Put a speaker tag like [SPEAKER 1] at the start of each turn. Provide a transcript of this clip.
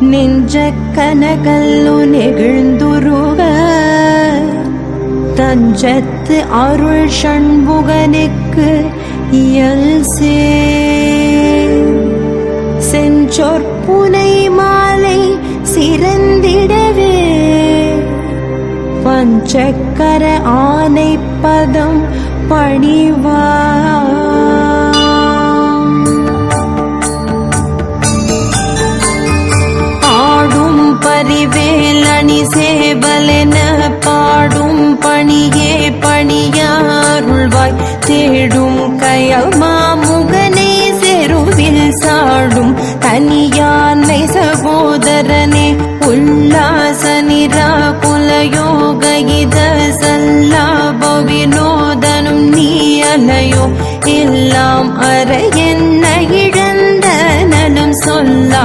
[SPEAKER 1] நெஞ்ச கனகல்லு நெகிழ்ந்துருக தஞ்சத்து அருள் சண்முகனுக்கு இயல் செஞ்சொற்புனை மாலை சிறந்திடவே பஞ்சக்கர ஆனை பதம் பணிவா ஆடும் பரிவேலணி சேவலென பாடும் பணியே பணியாருள்வாய் தேடும் கயல் மாமுகனை செருவில் சாடும் தனியானை சகோதரனே உல்லாச நிராகுலயோக இத சல்லாப வினோதனும் நீ அலையோ எல்லாம் அற என்ன இழந்த நலம் சொல்ல